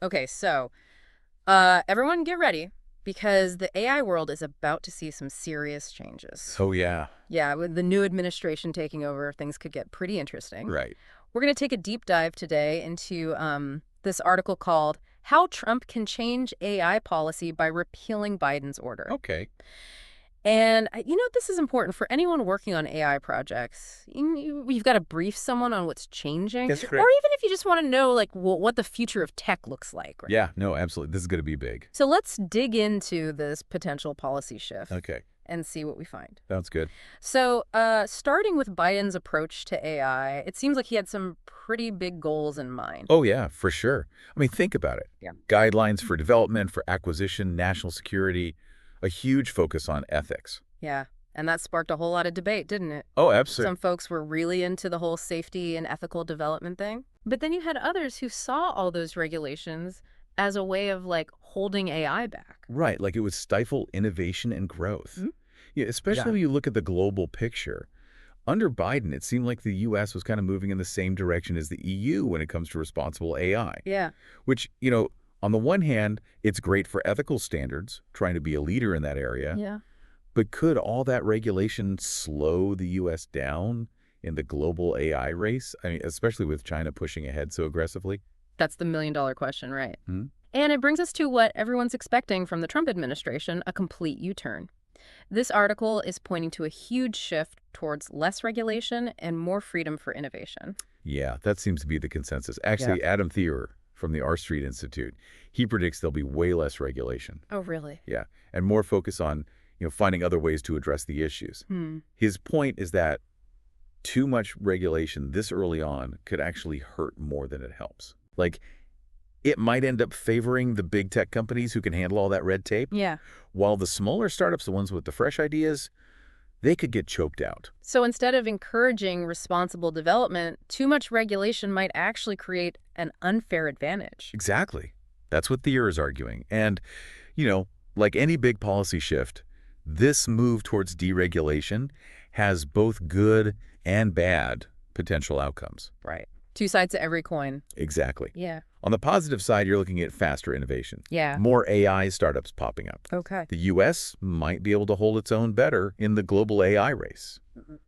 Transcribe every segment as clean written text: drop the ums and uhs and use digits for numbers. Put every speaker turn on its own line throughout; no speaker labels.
Okay, so everyone get ready because the AI world is about to see some serious changes.
Oh, yeah.
Yeah, with the new administration taking over, things could get pretty interesting.
Right.
We're going to take a deep dive today into this article called How Trump Can Change AI Policy by Repealing Biden's Order.
Okay.
And this is important for anyone working on AI projects. You've got to brief someone on what's changing,
That's
or
correct.
even if you just want to know like what the future of tech looks like, right?
Yeah, no, absolutely. This is going to be big.
So let's dig into this potential policy shift
Okay.
and see what we find.
Sounds good.
So, starting with Biden's approach to AI, it seems like he had some pretty big goals in mind.
Oh, yeah, for sure. I mean, think about it.
Yeah.
Guidelines for development, for acquisition, national security, a huge focus on ethics.
Yeah. And that sparked a whole lot of debate, didn't it?
Oh, absolutely.
Some folks were really into the whole safety and ethical development thing. But then you had others who saw all those regulations as a way of like holding AI back.
Right, like it would stifle innovation and growth.
Hmm?
Yeah, especially
Yeah.
when you look at the global picture. Under Biden, it seemed like the U.S. was kind of moving in the same direction as the EU when it comes to responsible AI,
Yeah.
which, on the one hand, it's great for ethical standards, trying to be a leader in that area.
Yeah.
But could all that regulation slow the U.S. down in the global AI race? I mean, especially with China pushing ahead so aggressively?
That's the million-dollar question, right?
Hmm?
And it brings us to what everyone's expecting from the Trump administration, a complete U-turn. This article is pointing to a huge shift towards less regulation and more freedom for innovation.
Yeah, that seems to be the consensus.
Yeah.
Actually, Adam Thier from the R Street Institute, he predicts there'll be way less regulation.
Oh, really?
Yeah, and more focus on, finding other ways to address the issues.
Hmm.
His point is that too much regulation this early on could actually hurt more than it helps. Like, it might end up favoring the big tech companies who can handle all that red tape,
Yeah.
while the smaller startups, the ones with the fresh ideas, they could get choked out.
So instead of encouraging responsible development, too much regulation might actually create an unfair advantage.
Exactly. That's what Thier is arguing. And, like any big policy shift, this move towards deregulation has both good and bad potential outcomes.
Right. Two sides to every coin.
Exactly.
Yeah.
On the positive side, you're looking at faster innovation,
Yeah.
more AI startups popping up.
Okay.
The U.S. might be able to hold its own better in the global AI race.
Mhm.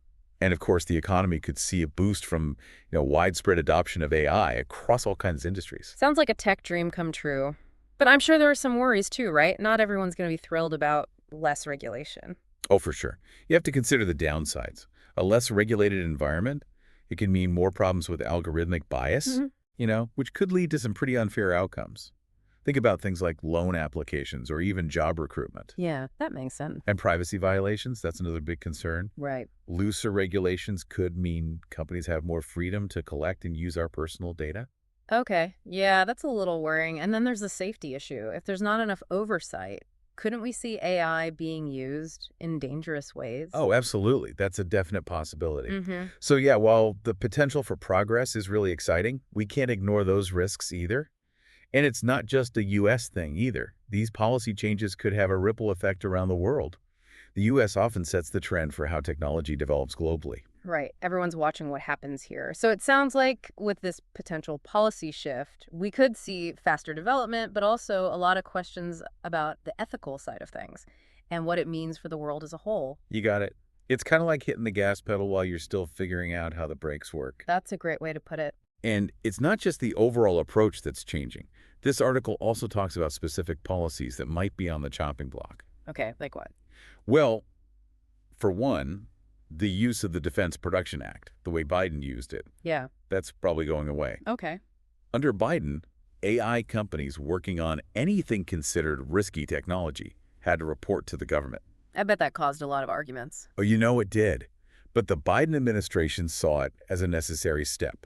And of course, the economy could see a boost from widespread adoption of AI across all kinds of industries.
Sounds like a tech dream come true. But I'm sure there are some worries too, right? Not everyone's going to be thrilled about less regulation.
Oh, for sure. You have to consider the downsides. A less regulated environment, it can mean more problems with algorithmic bias,
Mhm.
which could lead to some pretty unfair outcomes. Think about things like loan applications or even job recruitment.
Yeah, that makes sense.
And privacy violations, that's another big concern.
Right.
Looser regulations could mean companies have more freedom to collect and use our personal data.
Okay. Yeah, that's a little worrying. And then there's the safety issue. If there's not enough oversight, couldn't we see AI being used in dangerous ways?
Oh, absolutely. That's a definite possibility.
Mm-hmm.
So yeah, while the potential for progress is really exciting, we can't ignore those risks either. And it's not just a U.S. thing either. These policy changes could have a ripple effect around the world. The U.S. often sets the trend for how technology develops globally.
Right. Everyone's watching what happens here. So it sounds like with this potential policy shift, we could see faster development, but also a lot of questions about the ethical side of things and what it means for the world as a whole.
You got it. It's kind of like hitting the gas pedal while you're still figuring out how the brakes work.
That's a great way to put it.
And it's not just the overall approach that's changing. This article also talks about specific policies that might be on the chopping block.
Okay, like what?
Well, for one, the use of the Defense Production Act, the way Biden used it,
Yeah.
that's probably going away.
Okay.
Under Biden, AI companies working on anything considered risky technology had to report to the government.
I bet that caused a lot of arguments.
Oh, it did. But the Biden administration saw it as a necessary step.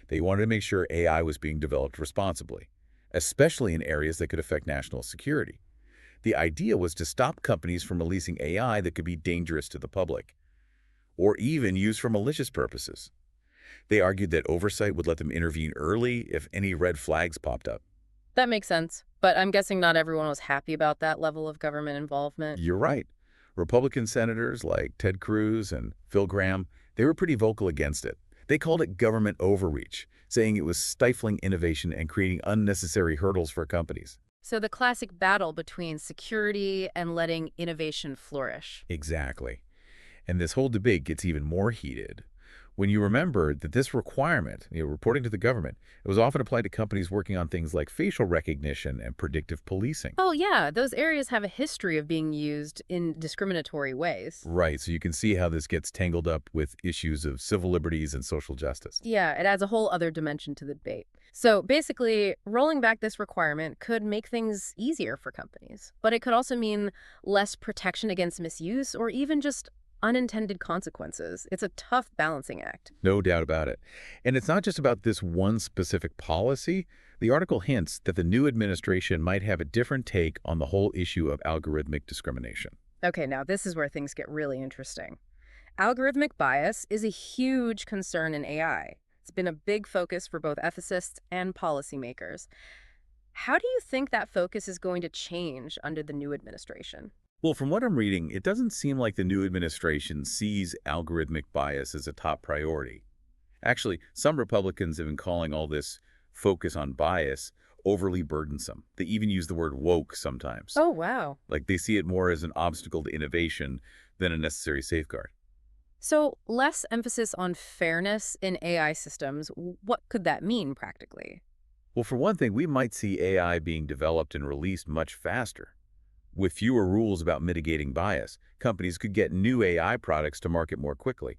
They wanted to make sure AI was being developed responsibly, especially in areas that could affect national security. The idea was to stop companies from releasing AI that could be dangerous to the public, or even used for malicious purposes. They argued that oversight would let them intervene early if any red flags popped up.
That makes sense. But I'm guessing not everyone was happy about that level of government involvement.
You're right. Republican senators like Ted Cruz and Phil Gramm, they were pretty vocal against it. They called it government overreach, saying it was stifling innovation and creating unnecessary hurdles for companies.
So the classic battle between security and letting innovation flourish.
Exactly. And this whole debate gets even more heated when you remember that this requirement, reporting to the government, it was often applied to companies working on things like facial recognition and predictive policing.
Oh, yeah, those areas have a history of being used in discriminatory ways.
Right, so you can see how this gets tangled up with issues of civil liberties and social justice.
Yeah, it adds a whole other dimension to the debate. So basically, rolling back this requirement could make things easier for companies, but it could also mean less protection against misuse or even just unintended consequences. It's a tough balancing act.
No doubt about it. And it's not just about this one specific policy. The article hints that the new administration might have a different take on the whole issue of algorithmic discrimination.
Okay, now this is where things get really interesting. Algorithmic bias is a huge concern in AI. It's been a big focus for both ethicists and policymakers. How do you think that focus is going to change under the new administration?
Well, from what I'm reading, it doesn't seem like the new administration sees algorithmic bias as a top priority. Actually, some Republicans have been calling all this focus on bias overly burdensome. They even use the word woke sometimes.
Oh, wow.
Like they see it more as an obstacle to innovation than a necessary safeguard.
So, less emphasis on fairness in AI systems, what could that mean practically?
Well, for one thing, we might see AI being developed and released much faster. With fewer rules about mitigating bias, companies could get new AI products to market more quickly.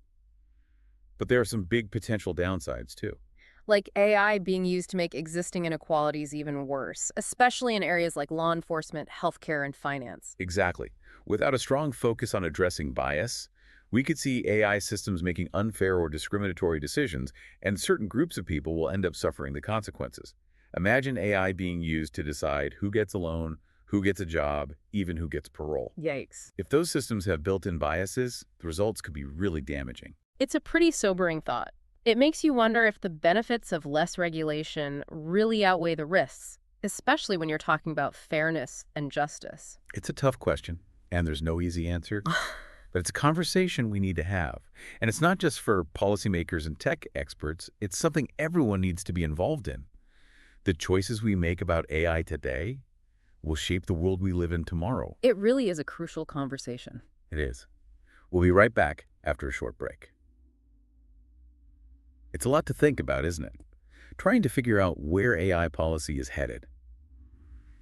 But there are some big potential downsides, too.
Like AI being used to make existing inequalities even worse, especially in areas like law enforcement, healthcare, and finance.
Exactly. Without a strong focus on addressing bias, we could see AI systems making unfair or discriminatory decisions, and certain groups of people will end up suffering the consequences. Imagine AI being used to decide who gets a loan, who gets a job, even who gets parole.
Yikes.
If those systems have built-in biases, the results could be really damaging.
It's a pretty sobering thought. It makes you wonder if the benefits of less regulation really outweigh the risks, especially when you're talking about fairness and justice.
It's a tough question, and there's no easy answer. But it's a conversation we need to have. And it's not just for policymakers and tech experts, it's something everyone needs to be involved in. The choices we make about AI today will shape the world we live in tomorrow.
It really is a crucial conversation.
It is. We'll be right back after a short break. It's a lot to think about, isn't it? Trying to figure out where AI policy is headed.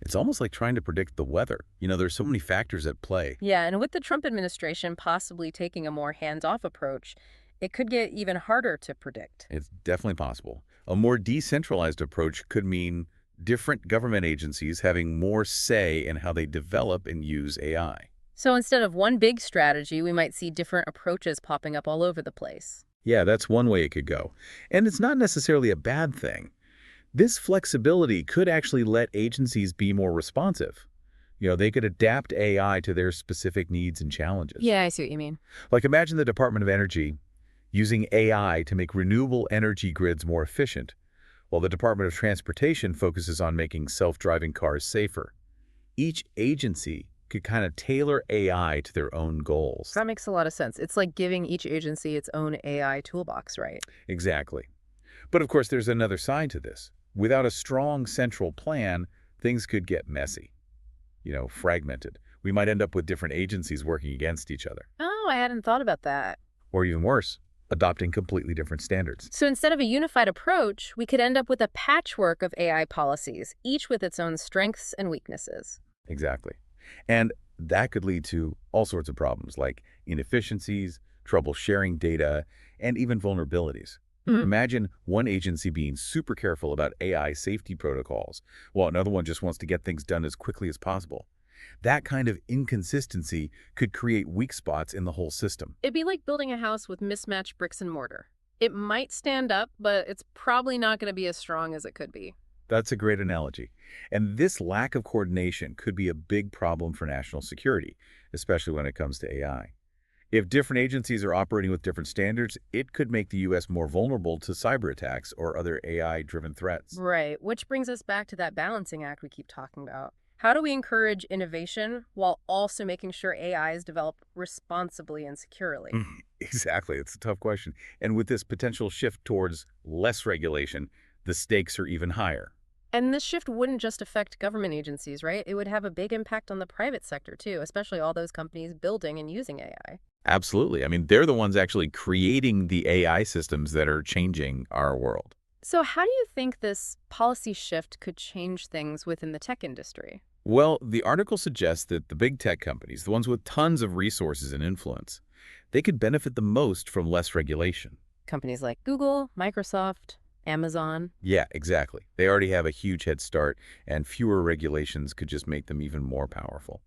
It's almost like trying to predict the weather. There's so many factors at play.
Yeah, and with the Trump administration possibly taking a more hands-off approach, it could get even harder to predict.
It's definitely possible. A more decentralized approach could mean different government agencies having more say in how they develop and use AI.
So instead of one big strategy, we might see different approaches popping up all over the place.
Yeah, that's one way it could go. And it's not necessarily a bad thing. This flexibility could actually let agencies be more responsive. They could adapt AI to their specific needs and challenges.
Yeah, I see what you mean.
Like imagine the Department of Energy using AI to make renewable energy grids more efficient, while the Department of Transportation focuses on making self-driving cars safer. Each agency could kind of tailor AI to their own goals.
That makes a lot of sense. It's like giving each agency its own AI toolbox, right?
Exactly. But of course, there's another side to this. Without a strong central plan, things could get messy, fragmented. We might end up with different agencies working against each other.
Oh, I hadn't thought about that.
Or even worse, adopting completely different standards.
So instead of a unified approach, we could end up with a patchwork of AI policies, each with its own strengths and weaknesses.
Exactly. And that could lead to all sorts of problems like inefficiencies, trouble sharing data, and even vulnerabilities. Imagine one agency being super careful about AI safety protocols, while another one just wants to get things done as quickly as possible. That kind of inconsistency could create weak spots in the whole system.
It'd be like building a house with mismatched bricks and mortar. It might stand up, but it's probably not going to be as strong as it could be.
That's a great analogy. And this lack of coordination could be a big problem for national security, especially when it comes to AI. If different agencies are operating with different standards, it could make the U.S. more vulnerable to cyber attacks or other AI-driven threats.
Right, which brings us back to that balancing act we keep talking about. How do we encourage innovation while also making sure AI is developed responsibly and securely?
Exactly. It's a tough question. And with this potential shift towards less regulation, the stakes are even higher.
And this shift wouldn't just affect government agencies, right? It would have a big impact on the private sector too, especially all those companies building and using AI.
Absolutely. I mean, they're the ones actually creating the AI systems that are changing our world.
So, how do you think this policy shift could change things within the tech industry?
Well, the article suggests that the big tech companies, the ones with tons of resources and influence, they could benefit the most from less regulation.
Companies like Google, Microsoft, Amazon.
Yeah, exactly. They already have a huge head start, and fewer regulations could just make them even more powerful.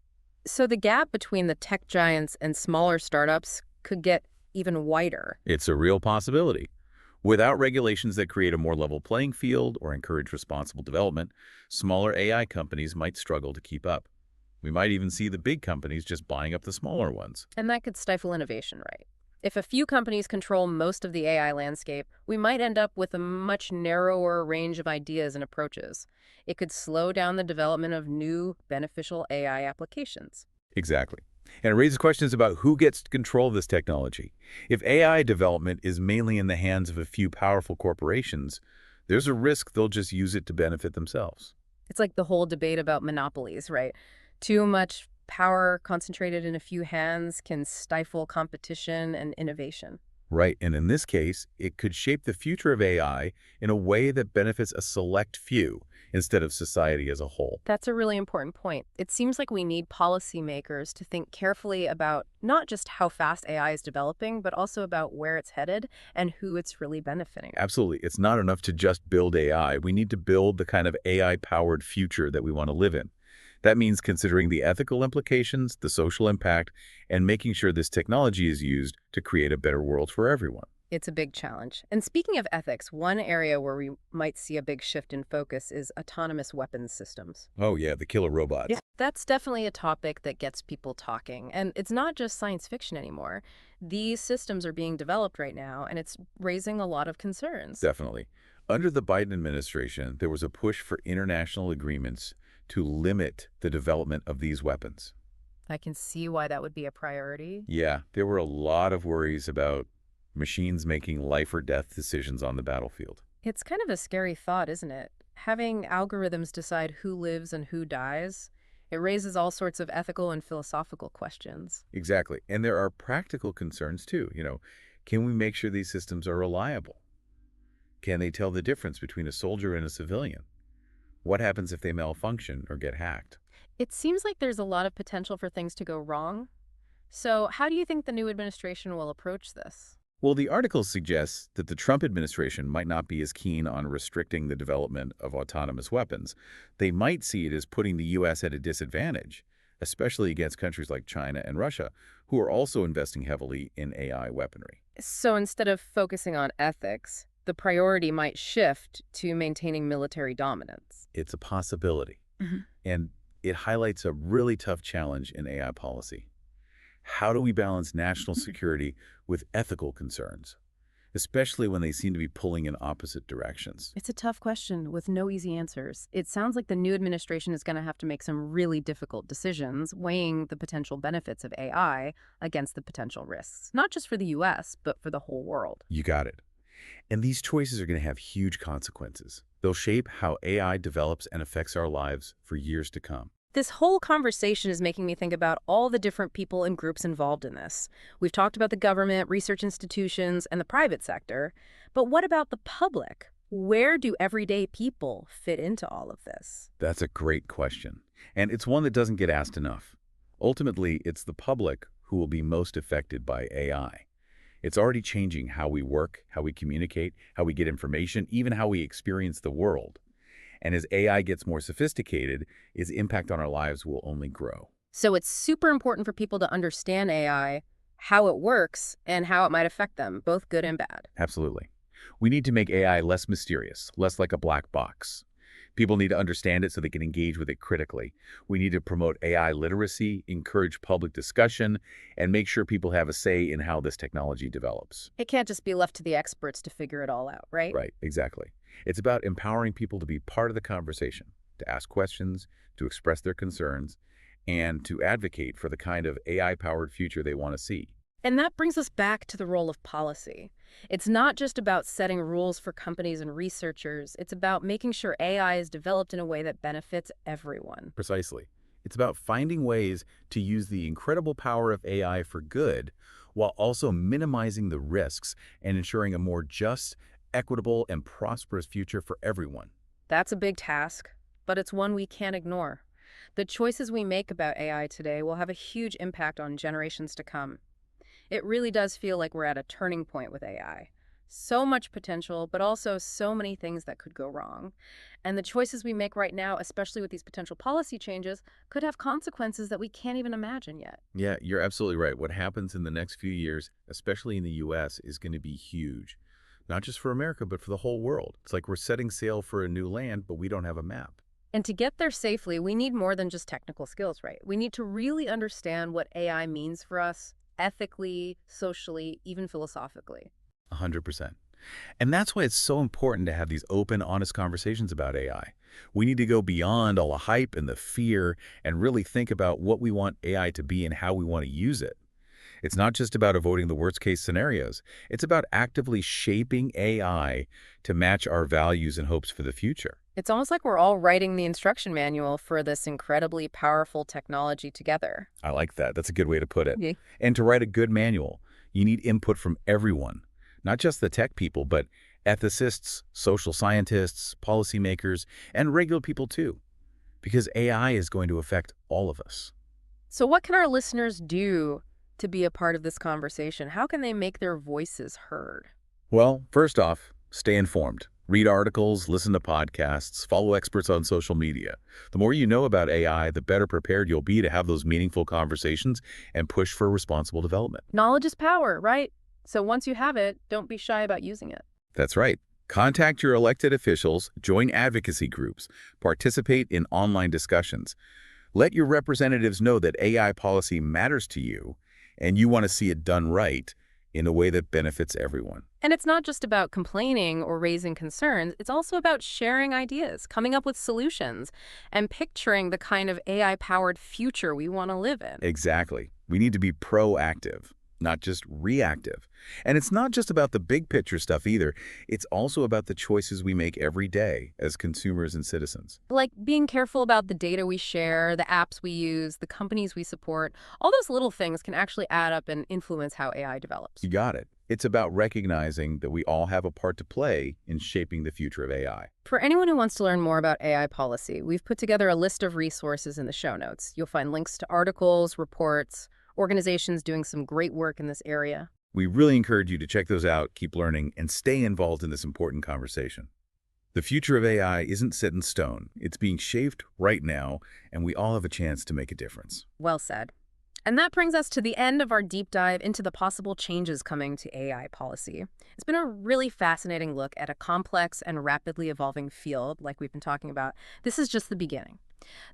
So, the gap between the tech giants and smaller startups could get even wider.
It's a real possibility. Without regulations that create a more level playing field or encourage responsible development, smaller AI companies might struggle to keep up. We might even see the big companies just buying up the smaller ones.
And that could stifle innovation, right? If a few companies control most of the AI landscape, we might end up with a much narrower range of ideas and approaches. It could slow down the development of new, beneficial AI applications.
Exactly. And it raises questions about who gets to control this technology. If AI development is mainly in the hands of a few powerful corporations, there's a risk they'll just use it to benefit themselves.
It's like the whole debate about monopolies, right? Too much power concentrated in a few hands can stifle competition and innovation.
Right, and in this case, it could shape the future of AI in a way that benefits a select few instead of society as a whole.
That's a really important point. It seems like we need policymakers to think carefully about not just how fast AI is developing, but also about where it's headed and who it's really benefiting.
Absolutely. It's not enough to just build AI. We need to build the kind of AI-powered future that we want to live in. That means considering the ethical implications, the social impact, and making sure this technology is used to create a better world for everyone.
It's a big challenge. And speaking of ethics, one area where we might see a big shift in focus is autonomous weapons systems.
Oh yeah, the killer robots.
Yeah. That's definitely a topic that gets people talking. And it's not just science fiction anymore. These systems are being developed right now, and it's raising a lot of concerns.
Definitely. Under the Biden administration, there was a push for international agreements to limit the development of these weapons.
I can see why that would be a priority.
Yeah, there were a lot of worries about machines making life or death decisions on the battlefield.
It's kind of a scary thought, isn't it? Having algorithms decide who lives and who dies, it raises all sorts of ethical and philosophical questions.
Exactly. And there are practical concerns too. Can we make sure these systems are reliable? Can they tell the difference between a soldier and a civilian? What happens if they malfunction or get hacked?
It seems like there's a lot of potential for things to go wrong. So, how do you think the new administration will approach this?
Well, the article suggests that the Trump administration might not be as keen on restricting the development of autonomous weapons. They might see it as putting the U.S. at a disadvantage, especially against countries like China and Russia, who are also investing heavily in AI weaponry.
So, instead of focusing on ethics, the priority might shift to maintaining military dominance.
It's a possibility,
Mhm.
and it highlights a really tough challenge in AI policy. How do we balance national security with ethical concerns, especially when they seem to be pulling in opposite directions?
It's a tough question with no easy answers. It sounds like the new administration is going to have to make some really difficult decisions, weighing the potential benefits of AI against the potential risks, not just for the US, but for the whole world.
You got it. And these choices are going to have huge consequences. They'll shape how AI develops and affects our lives for years to come.
This whole conversation is making me think about all the different people and groups involved in this. We've talked about the government, research institutions, and the private sector, but what about the public? Where do everyday people fit into all of this?
That's a great question. And it's one that doesn't get asked enough. Ultimately, it's the public who will be most affected by AI. It's already changing how we work, how we communicate, how we get information, even how we experience the world. And as AI gets more sophisticated, its impact on our lives will only grow.
So it's super important for people to understand AI, how it works, and how it might affect them, both good and bad.
Absolutely. We need to make AI less mysterious, less like a black box. People need to understand it so they can engage with it critically. We need to promote AI literacy, encourage public discussion, and make sure people have a say in how this technology develops.
It can't just be left to the experts to figure it all out, right?
Right, exactly. It's about empowering people to be part of the conversation. to ask questions, to express their concerns, and to advocate for the kind of AI-powered future they want to see.
And that brings us back to the role of policy. It's not just about setting rules for companies and researchers, it's about making sure AI is developed in a way that benefits everyone.
Precisely. It's about finding ways to use the incredible power of AI for good while also minimizing the risks and ensuring a more just, equitable, and prosperous future for everyone.
That's a big task, but it's one we can't ignore. The choices we make about AI today will have a huge impact on generations to come. It really does feel like we're at a turning point with AI. So much potential, but also so many things that could go wrong. And the choices we make right now, especially with these potential policy changes, could have consequences that we can't even imagine yet.
Yeah, you're absolutely right. What happens in the next few years, especially in the US, is going to be huge. Not just for America, but for the whole world. It's like we're setting sail for a new land, but we don't have a map.
And to get there safely, we need more than just technical skills, right? We need to really understand what AI means for us ethically, socially, even philosophically.
100%. And that's why it's so important to have these open, honest conversations about AI. We need to go beyond all the hype and the fear and really think about what we want AI to be and how we want to use it. It's not just about avoiding the worst-case scenarios. It's about actively shaping AI to match our values and hopes for the future.
It's almost like we're all writing the instruction manual for this incredibly powerful technology together.
I like that. That's a good way to put it.
Yeah.
And to write a good manual, you need input from everyone, not just the tech people, but ethicists, social scientists, policymakers, and regular people too, because AI is going to affect all of us.
So what can our listeners do to be a part of this conversation? How can they make their voices heard?
Well, first off, stay informed. Read articles, listen to podcasts, follow experts on social media. The more you know about AI, the better prepared you'll be to have those meaningful conversations and push for responsible development.
Knowledge is power, right? So once you have it, don't be shy about using it.
That's right. Contact your elected officials, join advocacy groups, participate in online discussions. Let your representatives know that AI policy matters to you and you want to see it done right in a way that benefits everyone.
And it's not just about complaining or raising concerns. It's also about sharing ideas, coming up with solutions, and picturing the kind of AI-powered future we want to live in.
Exactly. We need to be proactive, not just reactive. And it's not just about the big picture stuff either. It's also about the choices we make every day as consumers and citizens.
Like being careful about the data we share, the apps we use, the companies we support. All those little things can actually add up and influence how AI develops.
You got it. It's about recognizing that we all have a part to play in shaping the future of AI.
For anyone who wants to learn more about AI policy, we've put together a list of resources in the show notes. You'll find links to articles, reports, organizations doing some great work in this area.
We really encourage you to check those out, keep learning, and stay involved in this important conversation. The future of AI isn't set in stone. It's being shaped right now, and we all have a chance to make a difference.
Well said. And that brings us to the end of our deep dive into the possible changes coming to AI policy. It's been a really fascinating look at a complex and rapidly evolving field like we've been talking about. This is just the beginning.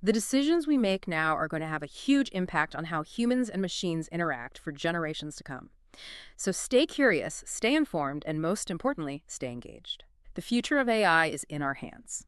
The decisions we make now are going to have a huge impact on how humans and machines interact for generations to come. So stay curious, stay informed, and most importantly, stay engaged. The future of AI is in our hands.